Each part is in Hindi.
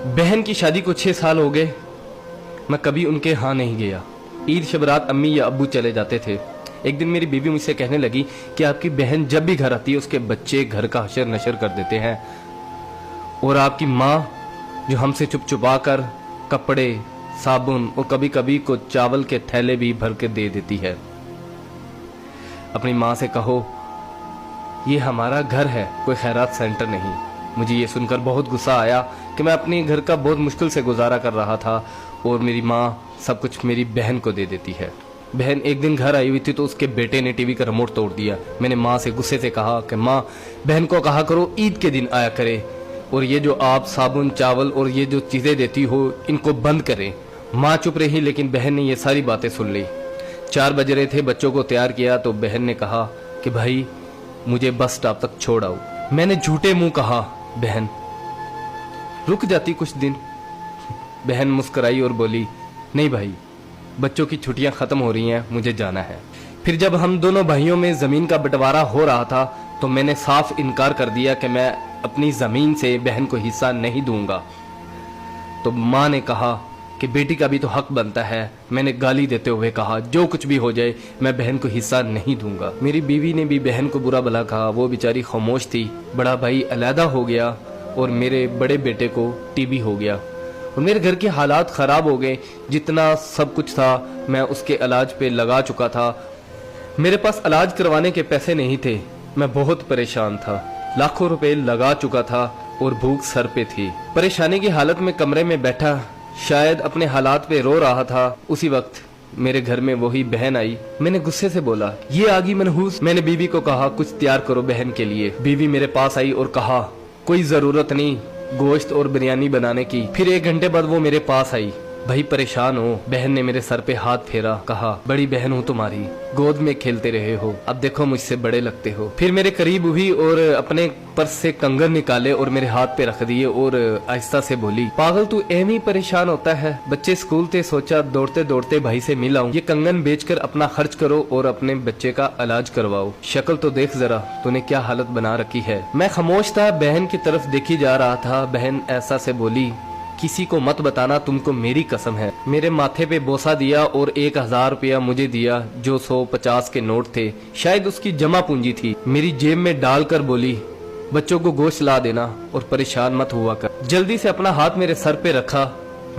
बहन की शादी को 6 साल हो गए, मैं कभी उनके यहाँ नहीं गया। ईद शब रात अम्मी या अब्बू चले जाते थे। एक दिन मेरी बीवी मुझसे कहने लगी कि आपकी बहन जब भी घर आती है उसके बच्चे घर का हशर नशर कर देते हैं, और आपकी माँ जो हमसे चुप चुपा कर कपड़े, साबुन और कभी कभी को चावल के थैले भी भर के दे देती है। अपनी माँ से कहो ये हमारा घर है, कोई खैरात सेंटर नहीं। मुझे ये सुनकर बहुत गुस्सा आया कि मैं अपने घर का बहुत मुश्किल से गुजारा कर रहा था और मेरी माँ सब कुछ मेरी बहन को दे देती है। बहन एक दिन घर आई हुई थी तो उसके बेटे ने टीवी का रिमोट तोड़ दिया। मैंने माँ से गुस्से से कहा कि माँ, बहन को कहा करो ईद के दिन आया करे, और ये जो आप साबुन, चावल और ये जो चीज़ें देती हो इनको बंद करें। माँ चुप रही, लेकिन बहन ने ये सारी बातें सुन ली। 4 बज रहे थे, बच्चों को तैयार किया तो बहन ने कहा कि भाई मुझे बस स्टॉप तक छोड़ आओ। मैंने झूठे मुंह कहा बहन रुक जाती कुछ दिन। बहन मुस्कुराई और बोली नहीं भाई, बच्चों की छुट्टियां खत्म हो रही हैं, मुझे जाना है। फिर जब हम दोनों भाइयों में जमीन का बंटवारा हो रहा था तो मैंने साफ इनकार कर दिया कि मैं अपनी जमीन से बहन को हिस्सा नहीं दूंगा। तो माँ ने कहा कि बेटी का भी तो हक बनता है। मैंने गाली देते हुए कहा जो कुछ भी हो जाए मैं बहन को हिस्सा नहीं दूंगा। मेरी बीवी ने भी बहन को बुरा भला कहा, वो बेचारी खामोश थी। बड़ा भाई अलहदा हो गया और मेरे बड़े बेटे को टीबी हो गया और मेरे घर के हालात खराब हो गए। जितना सब कुछ था मैं उसके इलाज पे लगा चुका था। मेरे पास इलाज करवाने के पैसे नहीं थे, मैं बहुत परेशान था। लाखों रुपए लगा चुका था और भूख सर पे थी। परेशानी की हालत में कमरे में बैठा शायद अपने हालात पे रो रहा था। उसी वक्त मेरे घर में वही बहन आई। मैंने गुस्से से बोला ये आ गई मनहूस। मैंने बीवी को कहा कुछ तैयार करो बहन के लिए। बीवी मेरे पास आई और कहा कोई जरूरत नहीं गोश्त और बिरयानी बनाने की। फिर 1 घंटे बाद वो मेरे पास आई। भाई परेशान हो। बहन ने मेरे सर पे हाथ फेरा, कहा बड़ी बहन हूँ तुम्हारी, गोद में खेलते रहे हो, अब देखो मुझसे बड़े लगते हो। फिर मेरे करीब हुई और अपने पर्स से कंगन निकाले और मेरे हाथ पे रख दिए और आहिस्ता से बोली पागल तू एम ही परेशान होता है। बच्चे स्कूल थे, सोचा दौड़ते दौड़ते भाई से मिल आऊं। ये कंगन बेचकर अपना खर्च करो और अपने बच्चे का इलाज करवाओ। शक्ल तो देख जरा तूने क्या हालत बना रखी है। मैं खामोश था, बहन की तरफ देखी जा रहा था। बहन ऐसा से बोली किसी को मत बताना, तुमको मेरी कसम है। मेरे माथे पे बोसा दिया और 1000 रुपया मुझे दिया जो 150 के नोट थे, शायद उसकी जमा पूंजी थी। मेरी जेब में डालकर बोली बच्चों को गोश्त ला देना और परेशान मत हुआ कर। जल्दी से अपना हाथ मेरे सर पे रखा,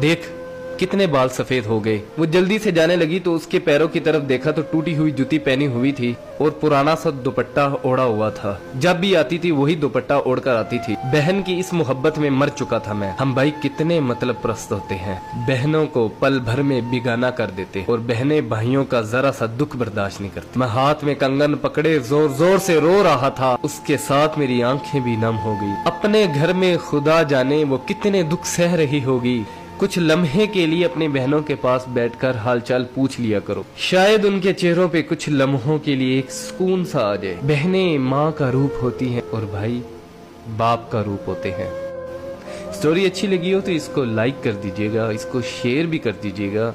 देख कितने बाल सफेद हो गए। वो जल्दी से जाने लगी तो उसके पैरों की तरफ देखा तो टूटी हुई जूती पहनी हुई थी और पुराना सा दुपट्टा ओढ़ा हुआ था। जब भी आती थी वही दुपट्टा ओढ़कर आती थी। बहन की इस मोहब्बत में मर चुका था मैं। हम भाई कितने मतलब प्रस्त होते हैं, बहनों को पल भर में बिगाना कर देते और बहनें भाइयों का जरा सा दुख बर्दाश्त नहीं करती। मैं हाथ में कंगन पकड़े जोर जोर से रो रहा था, उसके साथ मेरी आंखें भी नम हो गई। अपने घर में खुदा जाने वो कितने दुख सह रही होगी। कुछ लम्हे के लिए अपनी बहनों के पास बैठकर हालचाल पूछ लिया करो, शायद उनके चेहरों पे कुछ लम्हों के लिए एक सुकून सा आ जाए। बहनें माँ का रूप होती हैं और भाई बाप का रूप होते हैं। स्टोरी अच्छी लगी हो तो इसको लाइक कर दीजिएगा, इसको शेयर भी कर दीजिएगा।